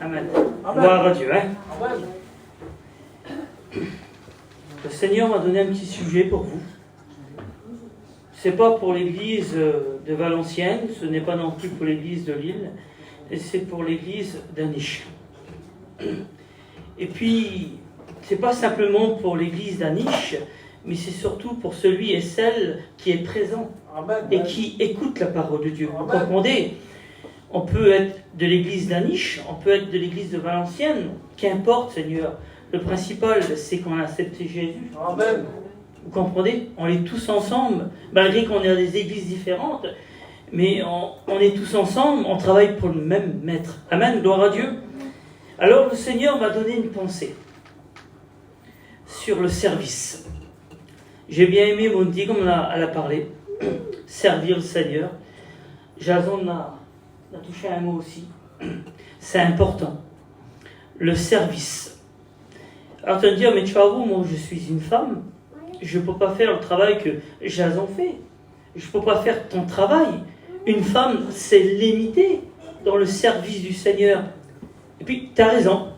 Amen. Gloire à Dieu. Hein. Amen. Le Seigneur m'a donné un petit sujet pour vous. C'est pas pour l'église de Valenciennes, ce n'est pas non plus pour l'église de Lille, c'est pour l'église d'Aniche. Et puis, c'est pas simplement pour l'église d'Aniche, mais c'est surtout pour celui et celle qui est présent Amen. et qui écoute la parole de Dieu. Vous Amen. comprenez? On peut être de l'église d'Aniche, on peut être de l'église de Valenciennes, qu'importe, Seigneur. Le principal, c'est qu'on a accepté Jésus. Amen. Vous comprenez? On est tous ensemble, malgré qu'on est dans des églises différentes, mais on est tous ensemble, on travaille pour le même maître. Amen, gloire à Dieu. Alors le Seigneur m'a donné une pensée sur le service. J'ai bien aimé Monty, comme elle a parlé, servir le Seigneur. Jason a touché un mot aussi. C'est important. Le service. Alors tu vas me dire, mais tu vas voir, moi je suis une femme. Je ne peux pas faire le travail que Jason fait. Je ne peux pas faire ton travail. Une femme, c'est limité dans le service du Seigneur. Et puis, tu as raison.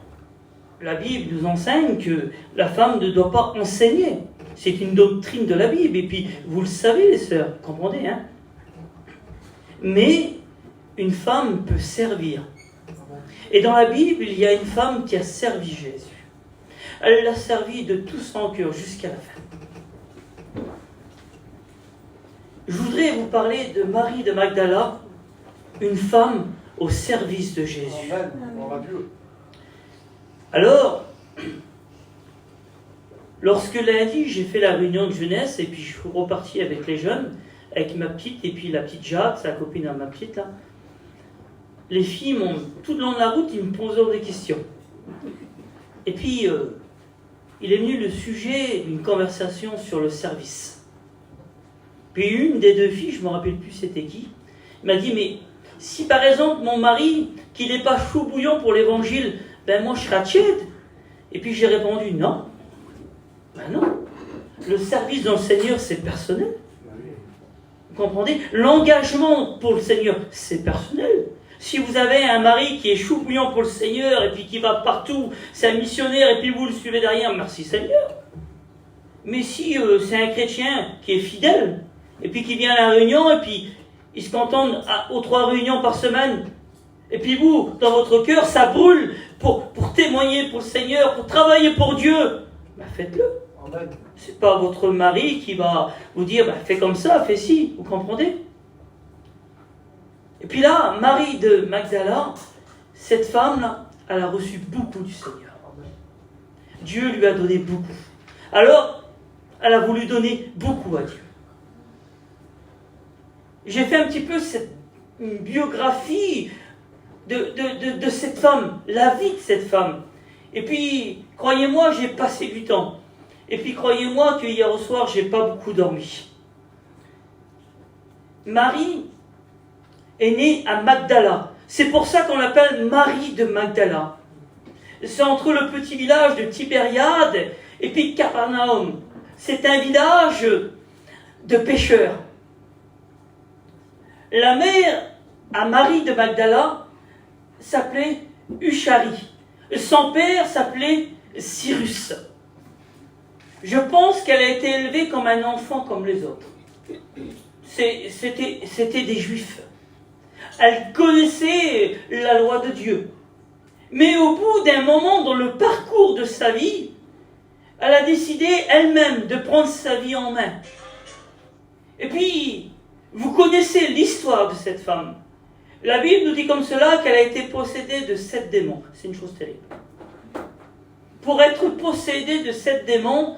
La Bible nous enseigne que la femme ne doit pas enseigner. C'est une doctrine de la Bible. Et puis, vous le savez, les sœurs, vous comprenez, hein? Mais une femme peut servir. Et dans la Bible, il y a une femme qui a servi Jésus. Elle l'a servi de tout son cœur jusqu'à la fin. Je voudrais vous parler de Marie de Magdala, une femme au service de Jésus. Amen. Gloire à Dieu. Alors, lorsque lundi, j'ai fait la réunion de jeunesse, et puis je suis reparti avec les jeunes, avec ma petite, et puis la petite Jade, c'est la copine à ma petite, là. Les filles, tout le long de la route, ils me posaient des questions. Et puis, il est venu le sujet d'une conversation sur le service. Puis une des deux filles, je ne me rappelle plus c'était qui, m'a dit, mais si par exemple mon mari, qu'il n'est pas chaud bouillant pour l'évangile, ben moi je serai tiède. Et puis j'ai répondu, non. Ben non. Le service dans le Seigneur, c'est personnel. Vous comprenez? L'engagement pour le Seigneur, c'est personnel. Si vous avez un mari qui est chaud bouillant pour le Seigneur, et puis qui va partout, c'est un missionnaire, et puis vous le suivez derrière, merci Seigneur. Mais si c'est un chrétien qui est fidèle, et puis qui vient à la réunion, et puis il se contente aux 3 réunions par semaine, et puis vous, dans votre cœur, ça brûle pour témoigner pour le Seigneur, pour travailler pour Dieu, ben faites-le. Amen. C'est pas votre mari qui va vous dire, ben fais comme ça, fais ci, vous comprenez? Et puis là, Marie de Magdala, cette femme-là, elle a reçu beaucoup du Seigneur. Dieu lui a donné beaucoup. Alors, elle a voulu donner beaucoup à Dieu. J'ai fait un petit peu une biographie de cette femme, la vie de cette femme. Et puis, croyez-moi, j'ai passé du temps. Et puis, croyez-moi que hier au soir, j'ai pas beaucoup dormi. Marie est née à Magdala. C'est pour ça qu'on l'appelle Marie de Magdala. C'est entre le petit village de Tibériade et puis Capernaum. C'est un village de pêcheurs. La mère à Marie de Magdala s'appelait Uchari. Son père s'appelait Cyrus. Je pense qu'elle a été élevée comme un enfant comme les autres. C'était des juifs. Elle connaissait la loi de Dieu. Mais au bout d'un moment dans le parcours de sa vie, elle a décidé elle-même de prendre sa vie en main. Et puis, vous connaissez l'histoire de cette femme. La Bible nous dit comme cela qu'elle a été possédée de 7 démons. C'est une chose terrible. Pour être possédée de 7 démons,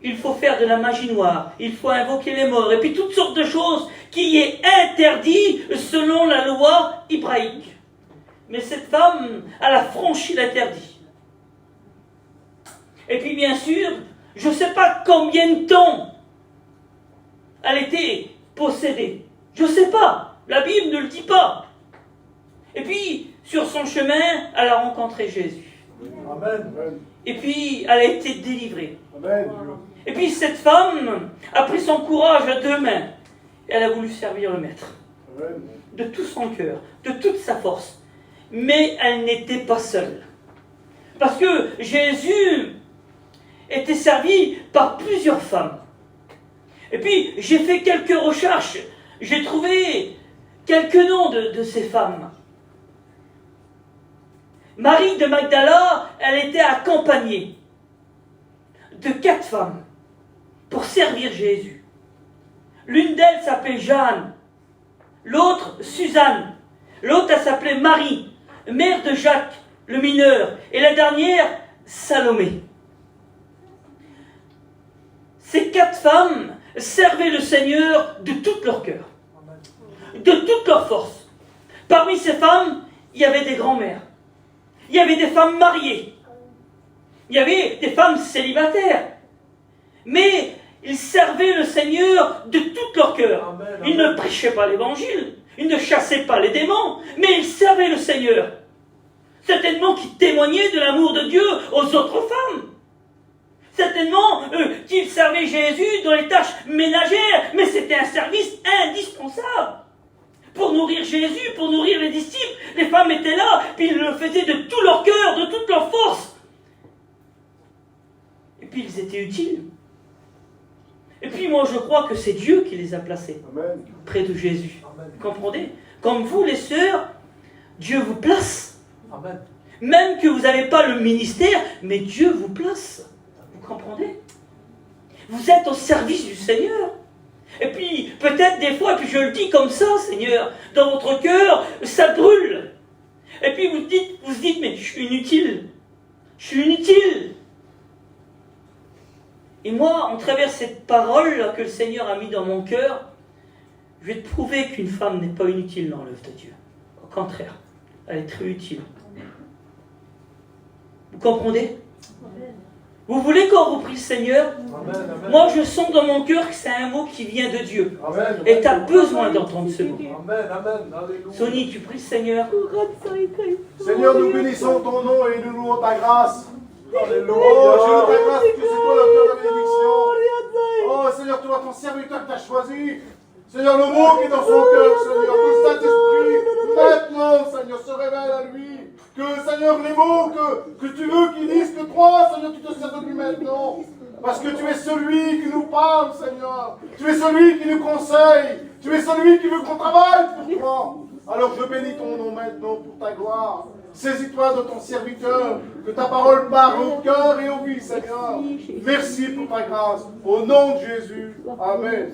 il faut faire de la magie noire, il faut invoquer les morts, et puis toutes sortes de choses qui est interdit selon la loi hébraïque. Mais cette femme, elle a franchi l'interdit. Et puis bien sûr, je ne sais pas combien de temps elle était possédée. Je ne sais pas, la Bible ne le dit pas. Et puis, sur son chemin, elle a rencontré Jésus. Amen. Et puis, elle a été délivrée. Amen. Et puis, cette femme a pris son courage à 2 mains. Et elle a voulu servir le Maître. Amen. De tout son cœur, de toute sa force. mais elle n'était pas seule. Parce que Jésus était servi par plusieurs femmes. Et puis, j'ai fait quelques recherches. J'ai trouvé quelques noms de ces femmes. Marie de Magdala, elle était accompagnée de 4 femmes pour servir Jésus. L'une d'elles s'appelait Jeanne, l'autre Suzanne, l'autre elle s'appelait Marie, mère de Jacques, le mineur, et la dernière, Salomé. Ces 4 femmes servaient le Seigneur de tout leur cœur, de toute leur force. Parmi ces femmes, il y avait des grands-mères, il y avait des femmes mariées, il y avait des femmes célibataires, mais ils servaient le Seigneur de tout leur cœur. Amen. Ils ne prêchaient pas l'évangile, ils ne chassaient pas les démons, mais ils servaient le Seigneur. Certainement qu'ils témoignaient de l'amour de Dieu aux autres femmes. Certainement qu'ils servaient Jésus dans les tâches ménagères, mais c'était un service indispensable. Pour nourrir Jésus, pour nourrir les disciples, les femmes étaient là, puis ils le faisaient de tout leur cœur, de toute leur force. Et puis ils étaient utiles. Et puis moi je crois que c'est Dieu qui les a placés Amen. près de Jésus. Amen. Vous comprenez? Comme vous les sœurs, Dieu vous place. Amen. Même que vous n'avez pas le ministère, mais Dieu vous place. Vous comprenez? Vous êtes au service du Seigneur. Et puis, peut-être des fois, et puis je le dis comme ça, Seigneur, dans votre cœur, ça brûle. Et puis vous dites, mais je suis inutile. Je suis inutile. Et moi, en travers cette parole que le Seigneur a mis dans mon cœur, je vais te prouver qu'une femme n'est pas inutile dans l'œuvre de Dieu. Au contraire, elle est très utile. Vous comprenez? Vous voulez qu'on reprie le Seigneur? Amen. Amen. Moi, je sens dans mon cœur que c'est un mot qui vient de Dieu. Amen. Et tu as besoin d'entendre ce mot. Amen. Amen. Alléluia. Sonny, tu pries le Seigneur? Seigneur, nous bénissons ton nom et nous louons ta grâce. Alléluia. Je loue ta grâce, que c'est toi l'auteur de la bénédiction. Oh Seigneur, toi, ton serviteur que tu as choisi. Seigneur, le mot qui est dans son cœur, Seigneur, que le Saint-Esprit, maintenant, Seigneur, se révèle à lui. Que, Seigneur, les mots que tu veux qu'il dise, que toi, Seigneur, tu te sers de lui maintenant. Parce que tu es celui qui nous parle, Seigneur. Tu es celui qui nous conseille. Tu es celui qui veut qu'on travaille pour toi. Alors je bénis ton nom maintenant pour ta gloire. Saisis-toi de ton serviteur, que ta parole parle au cœur et aux vies, Seigneur. Merci pour ta grâce. Au nom de Jésus. Amen.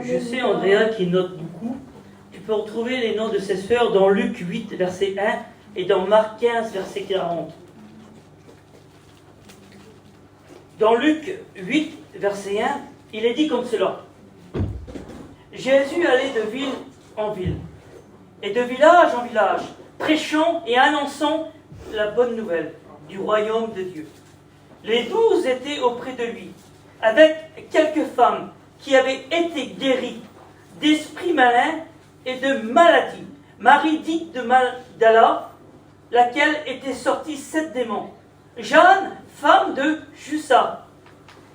Je sais, Andrea, qui note beaucoup. Tu peux retrouver les noms de ses sœurs dans Luc 8, verset 1 et dans Marc 15, verset 40. Dans Luc 8, verset 1, il est dit comme cela. Jésus allait de ville en ville, et de village en village, prêchant et annonçant la bonne nouvelle du royaume de Dieu. Les 12 étaient auprès de lui, avec quelques femmes qui avaient été guéries d'esprits malins et de maladies. Marie dite de Magdala, laquelle était sortie 7 démons. Jeanne, femme de Chusa,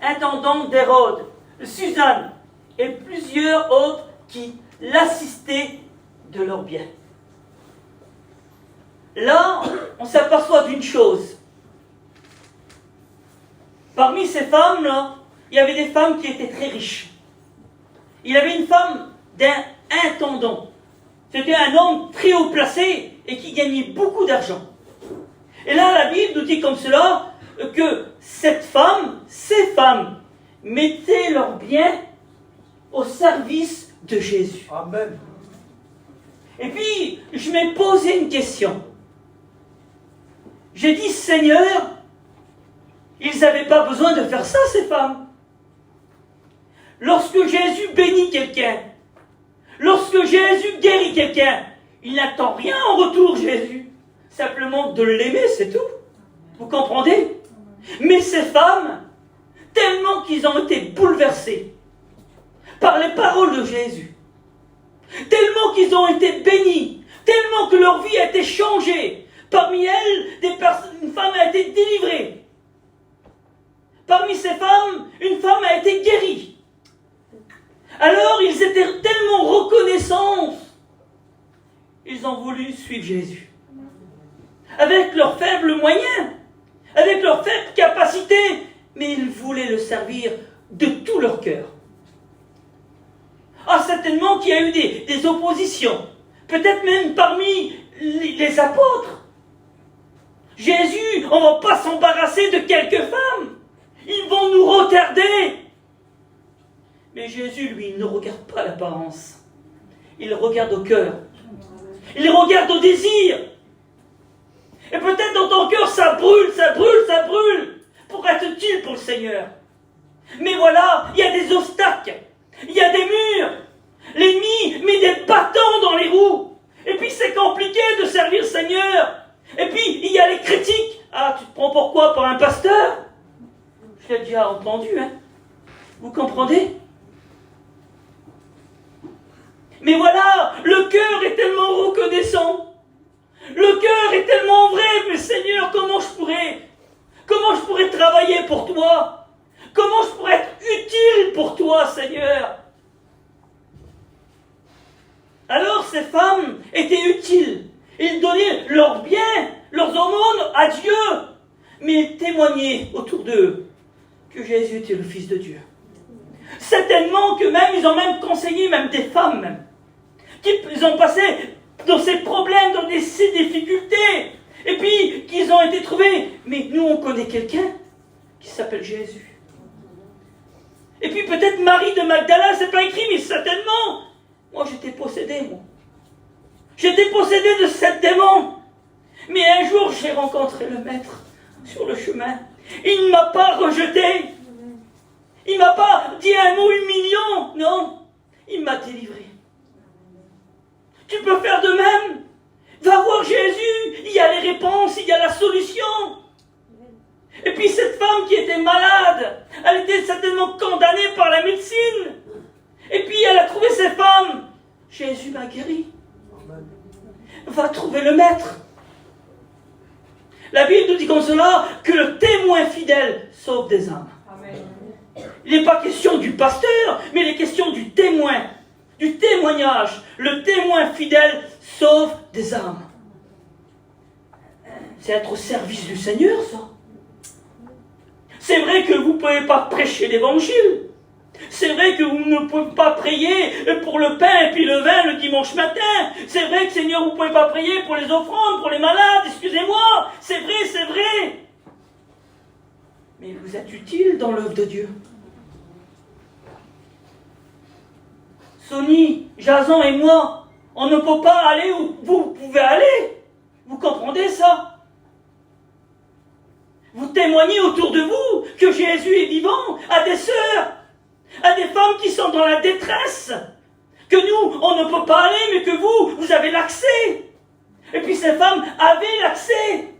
intendant d'Hérode, Suzanne et plusieurs autres qui l'assistaient de leurs biens. Là, on s'aperçoit d'une chose. Parmi ces femmes-là, il y avait des femmes qui étaient très riches. Il y avait une femme d'un intendant. C'était un homme très haut placé et qui gagnait beaucoup d'argent. Et là, la Bible nous dit comme cela que ces femmes, mettaient leurs biens au service de Jésus. Amen. Et puis, je m'ai posé une question. J'ai dit, Seigneur, ils n'avaient pas besoin de faire ça, ces femmes. Lorsque Jésus bénit quelqu'un, lorsque Jésus guérit quelqu'un, il n'attend rien en retour, Jésus. Simplement de l'aimer, c'est tout. Vous comprenez? Mais ces femmes, tellement qu'ils ont été bouleversés par les paroles de Jésus, tellement qu'ils ont été bénis, tellement que leur vie a été changée. Parmi elles, une femme a été délivrée. Parmi ces femmes, une femme a été guérie. Alors, ils étaient tellement reconnaissants. ils ont voulu suivre Jésus. Avec leurs faibles moyens, avec leurs faibles capacités, mais ils voulaient le servir de tout leur cœur. Ah, certainement qu'il y a eu des oppositions, peut-être même parmi les apôtres. Jésus, on ne va pas s'embarrasser de quelques femmes. Ils vont nous retarder. Mais Jésus, lui, il ne regarde pas l'apparence. Il regarde au cœur. Il regarde au désir. Et peut-être dans ton cœur, ça brûle, ça brûle, ça brûle, pour être utile pour le Seigneur. Mais voilà, il y a des obstacles, il y a des murs. L'ennemi met des bâtons dans les roues. Et puis c'est compliqué de servir le Seigneur. Et puis il y a les critiques. Ah, tu te prends pour quoi? Pour un pasteur? Je l'ai déjà entendu, hein. Vous comprenez? Mais voilà, le cœur est tellement reconnaissant. Le cœur est tellement vrai. Mais Seigneur, comment je pourrais travailler pour toi? Comment je pourrais être utile pour toi, Seigneur? Alors ces femmes étaient utiles. Ils donnaient leurs biens, leurs aumônes à Dieu. Mais ils témoignaient autour d'eux que Jésus était le Fils de Dieu. Certainement que même, ils ont même conseillé même des femmes même, qui ont passé dans ces problèmes, dans ces difficultés, et puis qu'ils ont été trouvés. Mais nous, on connaît quelqu'un qui s'appelle Jésus. Et puis peut-être Marie de Magdala, c'est pas écrit, mais certainement. Moi, j'étais possédé, moi. J'étais possédé de cette démon. Mais un jour, j'ai rencontré le Maître sur le chemin. Il ne m'a pas rejeté. Il ne m'a pas dit un mot humiliant. Non, il m'a délivré. Tu peux faire de même. Va voir Jésus. Il y a les réponses, il y a la solution. Et puis cette femme qui était malade, elle était certainement condamnée par la médecine. Et puis elle a trouvé ses femmes. Jésus m'a guéri. Va trouver le Maître. La Bible nous dit comme cela que le témoin fidèle sauve des âmes. Amen. Il n'est pas question du pasteur, mais il est question du témoin, du témoignage. Le témoin fidèle sauve des âmes. C'est être au service du Seigneur, ça. C'est vrai que vous ne pouvez pas prêcher l'évangile. C'est vrai que vous ne pouvez pas prier pour le pain et puis le vin le dimanche matin. C'est vrai que, Seigneur, vous ne pouvez pas prier pour les offrandes, pour les malades, excusez-moi. C'est vrai, c'est vrai. Mais vous êtes utile dans l'œuvre de Dieu. Sonny, Jason et moi, on ne peut pas aller où vous pouvez aller. Vous comprenez ça? Vous témoignez autour de vous que Jésus est vivant à des sœurs, à des femmes qui sont dans la détresse, que nous, on ne peut pas aller, mais que vous avez l'accès. Et puis ces femmes avaient l'accès.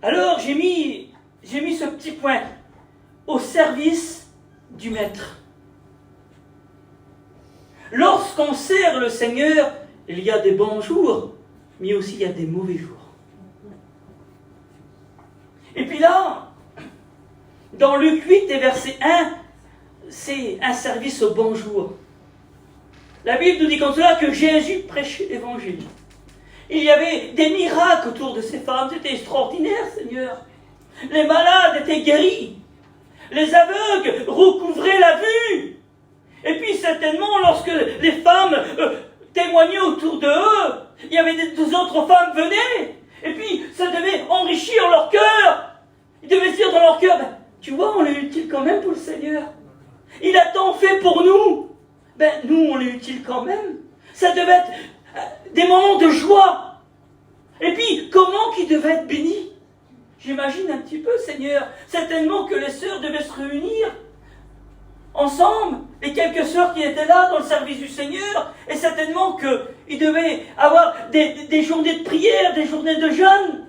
Alors j'ai mis ce petit point, au service du Maître. Lorsqu'on sert le Seigneur, il y a des bons jours, mais aussi il y a des mauvais jours. Et puis là, dans Luc 8 et verset 1, c'est un service au bon jour. La Bible nous dit comme cela que Jésus prêchait l'évangile. Il y avait des miracles autour de ces femmes, c'était extraordinaire, Seigneur. Les malades étaient guéris. Les aveugles recouvraient la vue. Et puis certainement, lorsque les femmes témoignaient autour d'eux, il y avait des autres femmes venaient. Et puis ça devait enrichir leur cœur. Ils devaient se dire dans leur cœur, tu vois, on est utile quand même pour le Seigneur. Il a tant fait pour nous. Nous, on est utile quand même. Ça devait être des moments de joie. Et puis, comment qu'ils devaient être bénis? J'imagine un petit peu, Seigneur. Certainement que les sœurs devaient se réunir ensemble. Les quelques sœurs qui étaient là dans le service du Seigneur. Et certainement qu'ils devaient avoir des journées de prière, des journées de jeûne.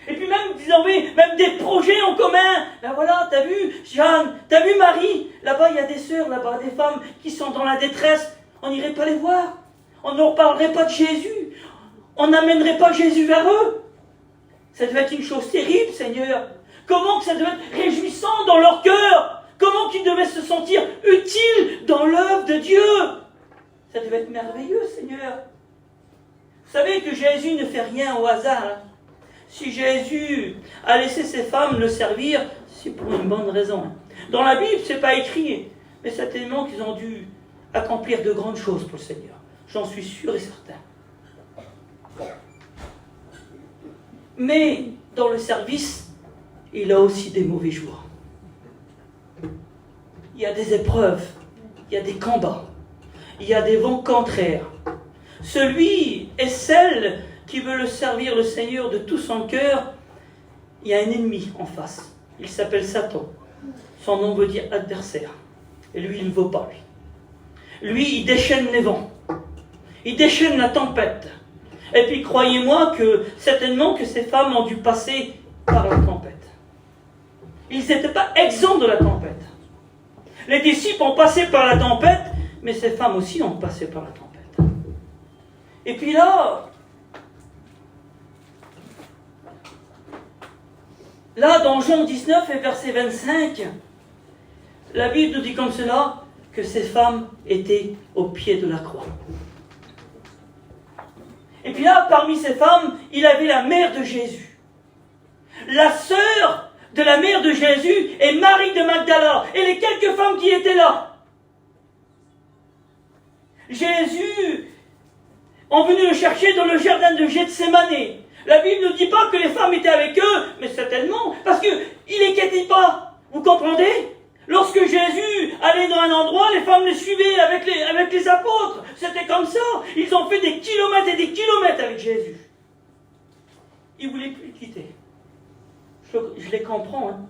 Et puis même, ils avaient même des projets en commun. Voilà, t'as vu Jeanne, t'as vu Marie. Là-bas, il y a des sœurs, là-bas, des femmes qui sont dans la détresse. On n'irait pas les voir. On ne leur parlerait pas de Jésus. On n'amènerait pas Jésus vers eux. Ça devait être une chose terrible, Seigneur. Comment que ça devait être réjouissant dans leur cœur. Comment qu'ils devaient se sentir utiles dans l'œuvre de Dieu. Ça devait être merveilleux, Seigneur. Vous savez que Jésus ne fait rien au hasard. Hein. Si Jésus a laissé ces femmes le servir, c'est pour une bonne raison. Hein. Dans la Bible, ce n'est pas écrit, mais certainement qu'ils ont dû accomplir de grandes choses pour le Seigneur. J'en suis sûr et certain. Mais dans le service, il a aussi des mauvais jours. Il y a des épreuves, il y a des combats, il y a des vents contraires. Celui et celle qui veut le servir le Seigneur de tout son cœur, il y a un ennemi en face. Il s'appelle Satan. Son nom veut dire adversaire. Et lui, il ne vaut pas, lui. Lui, il déchaîne les vents. Il déchaîne la tempête. Et puis, croyez-moi que certainement que ces femmes ont dû passer par la tempête. Ils n'étaient pas exempts de la tempête. Les disciples ont passé par la tempête, mais ces femmes aussi ont passé par la tempête. Et puis là, dans Jean 19 et verset 25, la Bible nous dit comme cela, que ces femmes étaient au pied de la croix. Et puis là, parmi ces femmes, il avait la mère de Jésus. La sœur de la mère de Jésus et Marie de Magdala et les quelques femmes qui étaient là. Jésus est venu le chercher dans le jardin de Gethsémane. La Bible ne dit pas que les femmes étaient avec eux, mais certainement, parce qu'il les quittait pas. Vous comprenez? Lorsque Jésus allait dans un endroit, les femmes le suivaient avec les apôtres. C'était comme ça. Ils ont fait des kilomètres et des kilomètres avec Jésus. Ils ne voulaient plus le quitter. Je les comprends. Hein.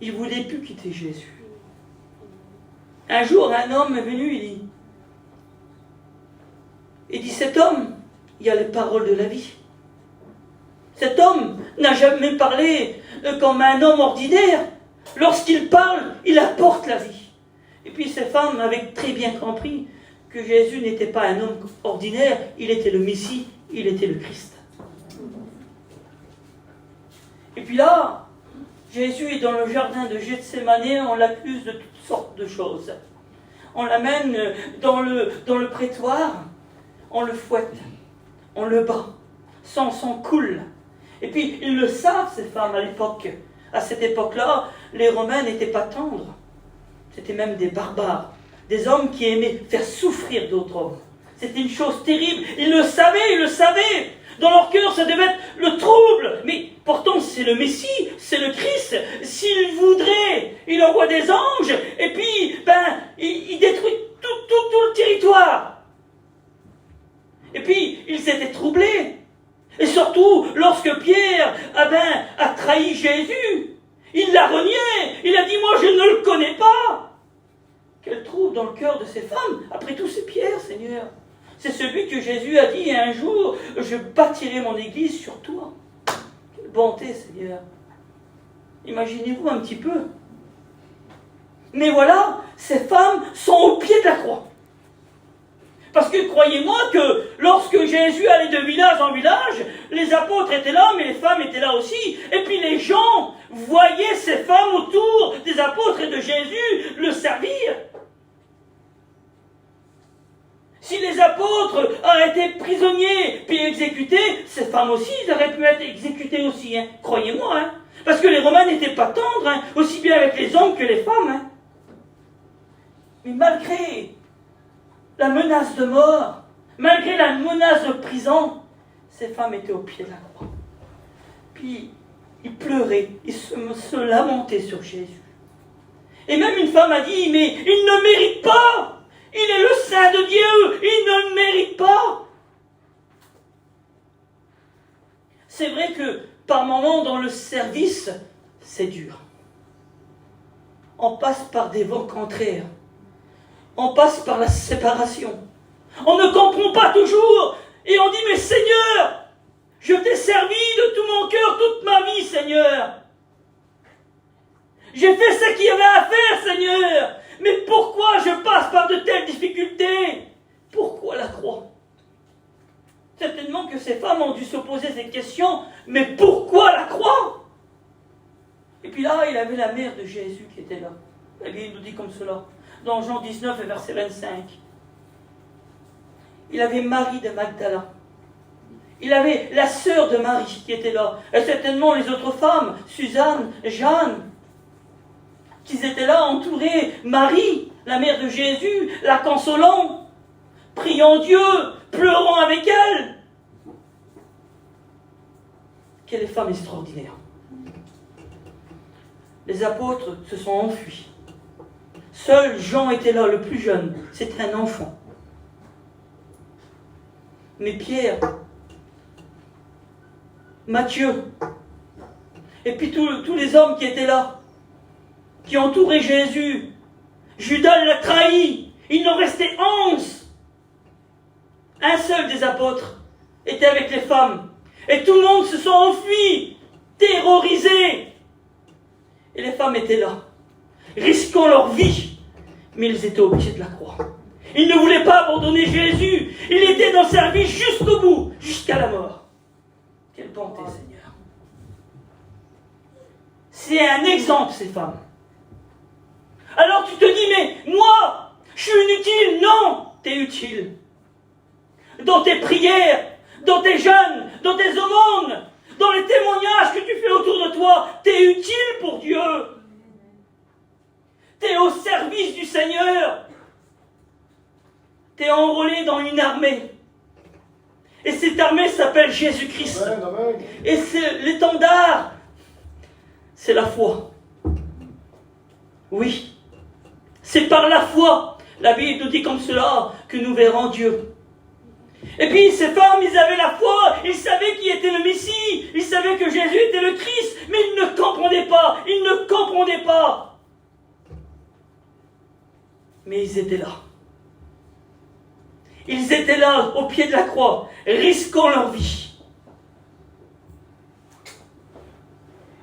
Ils ne voulaient plus quitter Jésus. Un jour, un homme est venu, il dit, cet homme, il y a les paroles de la vie. Cet homme n'a jamais parlé comme un homme ordinaire. Lorsqu'il parle, il apporte la vie. Et puis ces femmes avaient très bien compris que Jésus n'était pas un homme ordinaire, il était le Messie, il était le Christ. Et puis là, Jésus est dans le jardin de Gethsémane, on l'accuse de toutes sortes de choses. On l'amène dans le prétoire, on le fouette, on le bat, son sang coule. Et puis ils le savent, ces femmes, à l'époque. À cette époque-là, les Romains n'étaient pas tendres. C'était même des barbares. Des hommes qui aimaient faire souffrir d'autres hommes. C'était une chose terrible. Ils le savaient. Dans leur cœur, ça devait être le trouble. Mais pourtant, c'est le Messie, c'est le Christ. S'il voudrait, il envoie des anges. Et puis, il détruit tout le territoire. Et puis, ils étaient troublés. Et surtout, lorsque Pierre a trahi Jésus, il l'a renié. Il a dit, moi je ne le connais pas. Qu'elle trouve dans le cœur de ces femmes. Après tout, c'est Pierre, Seigneur. C'est celui que Jésus a dit un jour, je bâtirai mon église sur toi. Quelle bonté, Seigneur. Imaginez-vous un petit peu. Mais voilà, ces femmes sont au pied de la croix. Parce que croyez-moi que lorsque Jésus allait de village en village, les apôtres étaient là, mais les femmes étaient là aussi. Et puis les gens voyaient ces femmes autour des apôtres et de Jésus le servir. Si les apôtres auraient été prisonniers puis exécutés, ces femmes aussi, ils auraient pu être exécutées aussi. Hein. Croyez-moi. Hein. Parce que les Romains n'étaient pas tendres, hein, aussi bien avec les hommes que les femmes. Hein. Mais malgré la menace de mort, malgré la menace de prison, ces femmes étaient au pied de la croix. Puis, ils pleuraient, ils se lamentaient sur Jésus. Et même une femme a dit, mais il ne mérite pas. Il est le Saint de Dieu, il ne mérite pas. C'est vrai que par moments dans le service, c'est dur. On passe par des vents contraires. On passe par la séparation. On ne comprend pas toujours. Et on dit, mais Seigneur, je t'ai servi de tout mon cœur toute ma vie, Seigneur. J'ai fait ce qu'il y avait à faire, Seigneur. Mais pourquoi je passe par de telles difficultés? Pourquoi la croix? Certainement que ces femmes ont dû se poser cette question. Mais pourquoi la croix? Et puis là, il avait la mère de Jésus qui était là. La Bible nous dit comme cela. Dans Jean 19 et verset 25. il avait Marie de Magdala. Il avait la sœur de Marie qui était là. Et certainement les autres femmes, Suzanne, Jeanne, qui étaient là entourées. Marie, la mère de Jésus, la consolant, priant Dieu, pleurant avec elle. Quelle femme extraordinaire. Les apôtres se sont enfuis. Seul Jean était là, le plus jeune. C'était un enfant. Mais Pierre, Matthieu, et puis tous les hommes qui étaient là, qui entouraient Jésus, Judas l'a trahi. Il en restait 11. Un seul des apôtres était avec les femmes. Et tout le monde se sont enfuis, terrorisés. Et les femmes étaient là, risquant leur vie. Mais ils étaient au pied de la croix. Ils ne voulaient pas abandonner Jésus. Il était dans sa vie jusqu'au bout, jusqu'à la mort. Quelle bonté, Seigneur. C'est un exemple, ces femmes. Alors tu te dis, mais moi, je suis inutile. Non, tu es utile. Dans tes prières, dans tes jeûnes, dans tes aumônes, dans les témoignages que tu fais autour de toi, tu es utile pour Dieu. Tu es au service du Seigneur. Tu es enrôlé dans une armée. Et cette armée s'appelle Jésus-Christ. Et c'est l'étendard. C'est la foi. Oui. C'est par la foi. La Bible nous dit comme cela que nous verrons Dieu. Et puis ces femmes, ils avaient la foi. Ils savaient qui était le Messie. Ils savaient que Jésus était le Christ. Mais ils ne comprenaient pas. Ils ne comprenaient pas. Mais ils étaient là. Ils étaient là, au pied de la croix, risquant leur vie.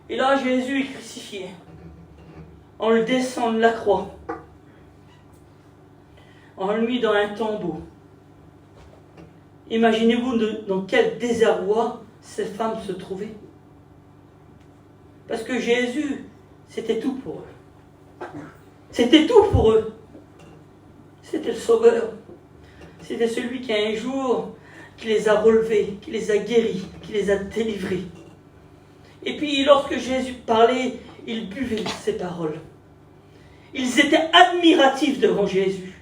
Et là, Jésus est crucifié. On le descend de la croix. On le mit dans un tombeau. Imaginez-vous dans quel désarroi ces femmes se trouvaient. Parce que Jésus, c'était tout pour eux. C'était tout pour eux. C'était le Sauveur. C'était celui qui un jour, qui les a relevés, qui les a guéris, qui les a délivrés. Et puis lorsque Jésus parlait, ils buvaient ses paroles. Ils étaient admiratifs devant Jésus.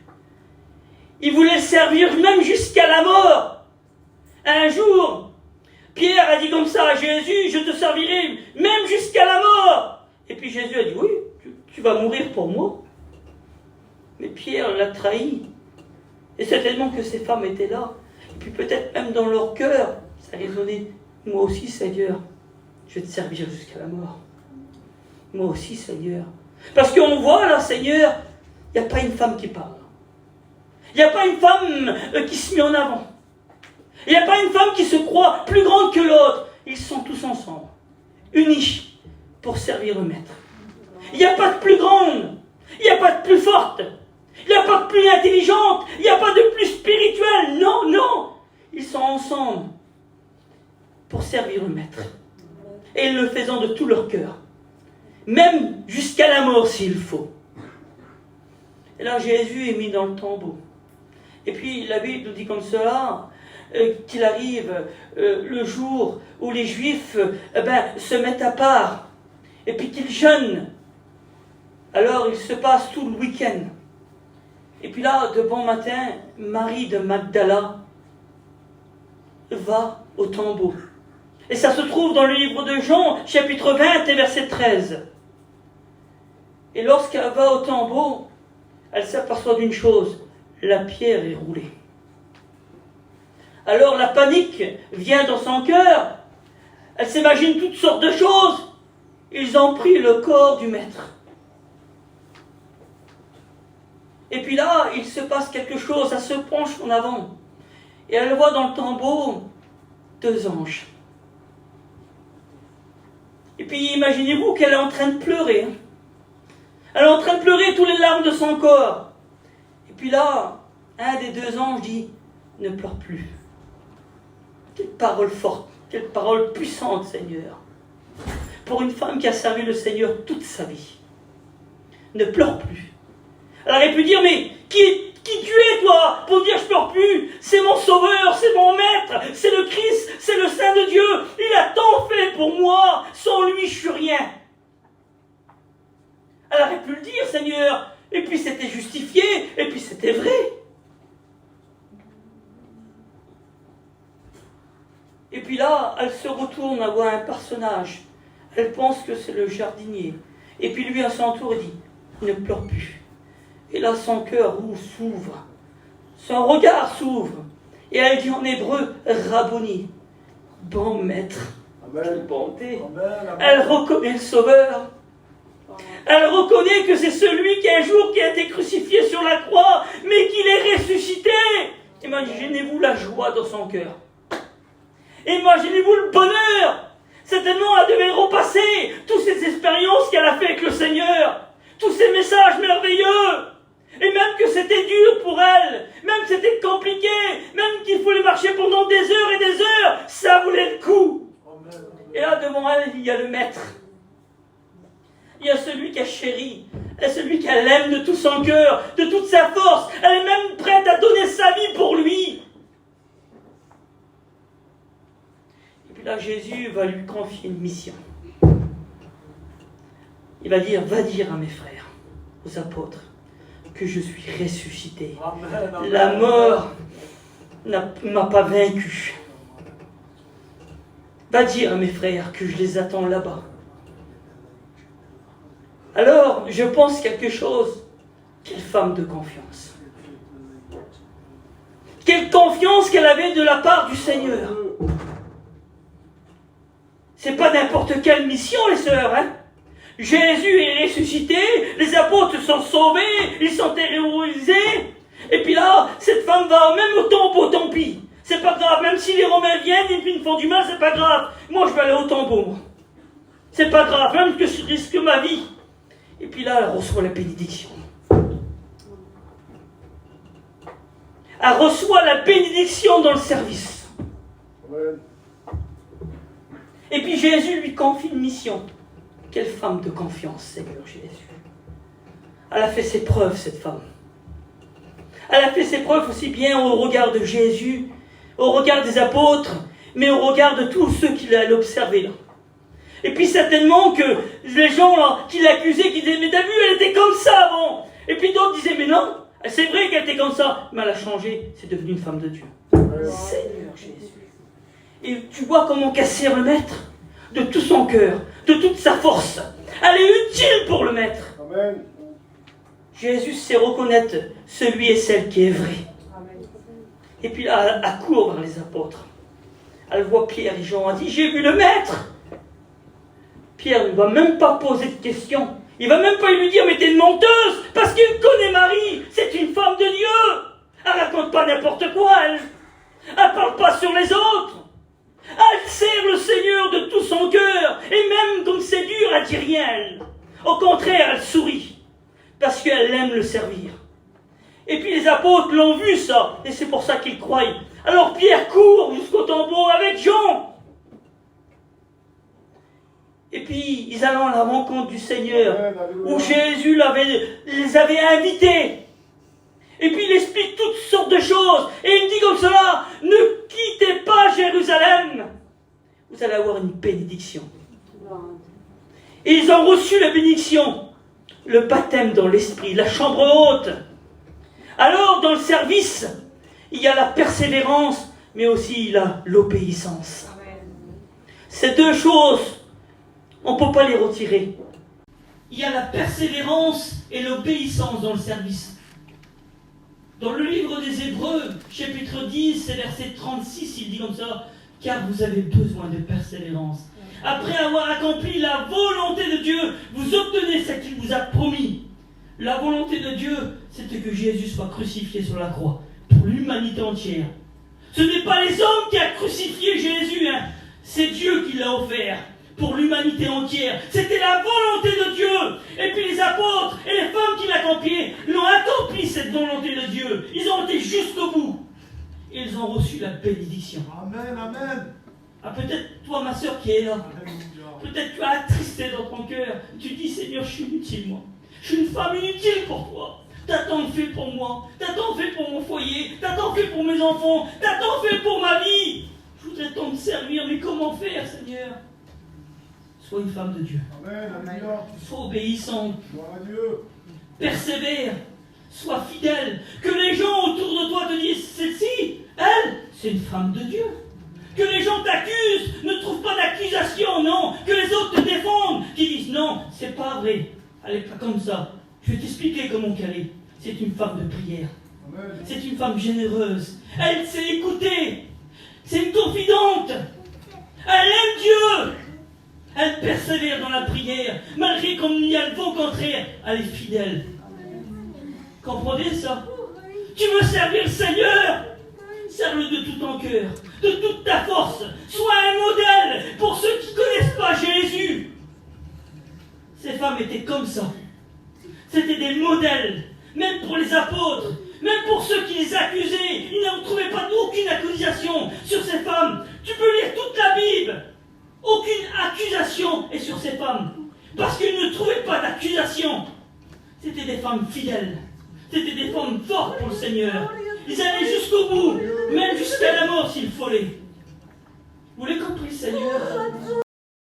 Ils voulaient le servir même jusqu'à la mort. Un jour, Pierre a dit comme ça à Jésus, je te servirai même jusqu'à la mort. Et puis Jésus a dit, oui, tu vas mourir pour moi. Mais Pierre l'a trahi. Et certainement que ces femmes étaient là. Et puis peut-être même dans leur cœur, ça résonnait. Moi aussi, Seigneur, je vais te servir jusqu'à la mort. Moi aussi, Seigneur. Parce qu'on voit là, Seigneur, il n'y a pas une femme qui parle. Il n'y a pas une femme qui se met en avant. Il n'y a pas une femme qui se croit plus grande que l'autre. Ils sont tous ensemble, unis pour servir le Maître. Il n'y a pas de plus grande. Il n'y a pas de plus forte. Il n'y a pas de plus intelligente, il n'y a pas de plus spirituelle. Non, non. Ils sont ensemble pour servir le Maître. Et ils le faisant de tout leur cœur. Même jusqu'à la mort s'il faut. Et là, Jésus est mis dans le tombeau. Et puis, la Bible nous dit comme cela, qu'il arrive le jour où les Juifs se mettent à part. Et puis qu'ils jeûnent. Alors, il se passe tout le week-end. Et puis là, de bon matin, Marie de Magdala va au tombeau. Et ça se trouve dans le livre de Jean, chapitre 20 et verset 13. Et lorsqu'elle va au tombeau, elle s'aperçoit d'une chose, la pierre est roulée. Alors la panique vient dans son cœur. Elle s'imagine toutes sortes de choses. Ils ont pris le corps du Maître. Et puis là, il se passe quelque chose, elle se penche en avant. Et elle voit dans le tombeau 2 anges. Et puis imaginez-vous qu'elle est en train de pleurer. Elle est en train de pleurer toutes les larmes de son corps. Et puis là, un des 2 anges dit, ne pleure plus. Quelle parole forte, quelle parole puissante, Seigneur. Pour une femme qui a servi le Seigneur toute sa vie. Ne pleure plus. Elle aurait pu dire, mais qui tu es toi pour dire je pleure plus? C'est mon Et puis là, elle se retourne à voir un personnage. Elle pense que c'est le jardinier. Et puis lui, à son tour, il dit, ne pleure plus. Et là, son cœur s'ouvre. Son regard s'ouvre. Et elle dit en hébreu, Rabboni, bon maître. Quelle bonté. Elle reconnaît le Sauveur. Elle reconnaît que c'est celui qui un jour qui a été crucifié sur la croix, mais qu'il est ressuscité. Imaginez-vous la joie dans son cœur. Imaginez-vous le bonheur. Certainement, elle devait repasser toutes ces expériences qu'elle a fait avec le Seigneur, tous ces messages merveilleux. Et même que c'était dur pour elle, même que c'était compliqué, même qu'il fallait marcher pendant des heures et des heures, ça voulait le coup. Et là, devant elle, il y a le Maître. Il y a celui qu'elle chérit, et celui qu'elle aime de tout son cœur, de toute sa force. Elle est même prête à donner sa vie pour lui. Et puis là, Jésus va lui confier une mission. Il va dire, va dire à mes frères, aux apôtres, que je suis ressuscité. Amen, amen. La mort m'a pas vaincu. Va dire à mes frères que je les attends là-bas. Alors, je pense quelque chose. Quelle femme de confiance. Quelle confiance qu'elle avait de la part du Seigneur. C'est pas n'importe quelle mission, les sœurs, hein. Jésus est ressuscité, les apôtres sont sauvés, ils sont terrorisés. Et puis là, cette femme va même au tombeau, tant pis. C'est pas grave, même si les Romains viennent et puis me font du mal, c'est pas grave. Moi, je vais aller au tombeau, moi. C'est pas grave, même que je risque ma vie. Et puis là, elle reçoit la bénédiction. Elle reçoit la bénédiction dans le service. Et puis Jésus lui confie une mission. Quelle femme de confiance, Seigneur Jésus. Elle a fait ses preuves, cette femme. Elle a fait ses preuves aussi bien au regard de Jésus, au regard des apôtres, mais au regard de tous ceux qui l'allaient observer là. Et puis certainement que les gens là, qui l'accusaient, qui disaient, mais t'as vu, elle était comme ça avant. Et puis d'autres disaient, mais non, c'est vrai qu'elle était comme ça, mais elle a changé, c'est devenue une femme de Dieu. Seigneur Jésus. Et tu vois comment qu'elle sert le Maître de tout son cœur, de toute sa force. Elle est utile pour le Maître. Amen. Jésus sait reconnaître celui et celle qui est vrai. Amen. Et puis là, elle court vers les apôtres. Elle voit Pierre et Jean, elle dit, j'ai vu le Maître. Pierre ne va même pas poser de questions. Il ne va même pas lui dire, mais t'es une menteuse, parce qu'il connaît Marie, c'est une femme de Dieu. Elle raconte pas n'importe quoi, elle. Elle parle pas sur les autres. Elle sert le Seigneur de tout son cœur. Et même comme c'est dur, elle dit rien, elle. Au contraire, elle sourit. Parce qu'elle aime le servir. Et puis les apôtres l'ont vu ça. Et c'est pour ça qu'ils croient. Alors Pierre court jusqu'au tombeau avec Jean. Et puis ils allaient à la rencontre du Seigneur. Où Jésus les avait invités. Et puis il explique toutes sortes de choses. Et il dit comme cela, ne quittez pas Jérusalem. Vous allez avoir une bénédiction. Et ils ont reçu la bénédiction. Le baptême dans l'esprit, la chambre haute. Alors dans le service, il y a la persévérance, mais aussi il y a l'obéissance. Ces deux choses, on ne peut pas les retirer. Il y a la persévérance et l'obéissance dans le service. Dans le livre des Hébreux, chapitre 10, verset 36, il dit comme ça, « Car vous avez besoin de persévérance. Après avoir accompli la volonté de Dieu, vous obtenez ce qu'il vous a promis. » La volonté de Dieu, c'était que Jésus soit crucifié sur la croix, pour l'humanité entière. Ce n'est pas les hommes qui ont crucifié Jésus, hein. C'est Dieu qui l'a offert pour l'humanité entière. C'était la volonté de Dieu. Et puis les apôtres et les femmes qui l'accomplissaient l'ont accompli, cette volonté de Dieu. Ils ont été jusqu'au bout. Et ils ont reçu la bénédiction. Amen, amen. Ah, peut-être toi, ma soeur qui est là, peut-être tu as attristé dans ton cœur. Tu dis, Seigneur, je suis inutile, moi. Je suis une femme inutile pour toi. T'as tant fait pour moi. T'as tant fait pour mon foyer. T'as tant fait pour mes enfants. T'as tant fait pour ma vie. Je voudrais tant te servir, mais comment faire, Seigneur? Sois une femme de Dieu. Amen, amen. Sois obéissante. Persévère. Sois fidèle. Que les gens autour de toi te disent, celle-ci, elle, c'est une femme de Dieu. Que les gens t'accusent, ne trouvent pas d'accusation, non. Que les autres te défendent, qui disent non, c'est pas vrai. Elle est pas comme ça. Je vais t'expliquer comment qu'elle est. C'est une femme de prière. C'est une femme généreuse. Elle sait écouter. C'est une confidente. Elle aime Dieu. Elle persévère dans la prière. Malgré qu'on y a le vent contraire, elle est fidèle. Comprenez ça? Tu veux servir le Seigneur? Serve-le de tout ton cœur, de toute ta force. Sois un modèle pour ceux qui ne connaissent pas Jésus. Ces femmes étaient comme ça. C'était des modèles, même pour les apôtres, même pour ceux qui les accusaient. Ils ne trouvaient pas aucune accusation sur ces femmes. Tu peux lire toute la Bible. Aucune accusation est sur ces femmes. Parce qu'ils ne trouvaient pas d'accusation. C'était des femmes fidèles. C'était des femmes fortes pour le Seigneur. Ils allaient jusqu'au bout, même jusqu'à la mort s'il fallait. Vous l'avez compris, Seigneur?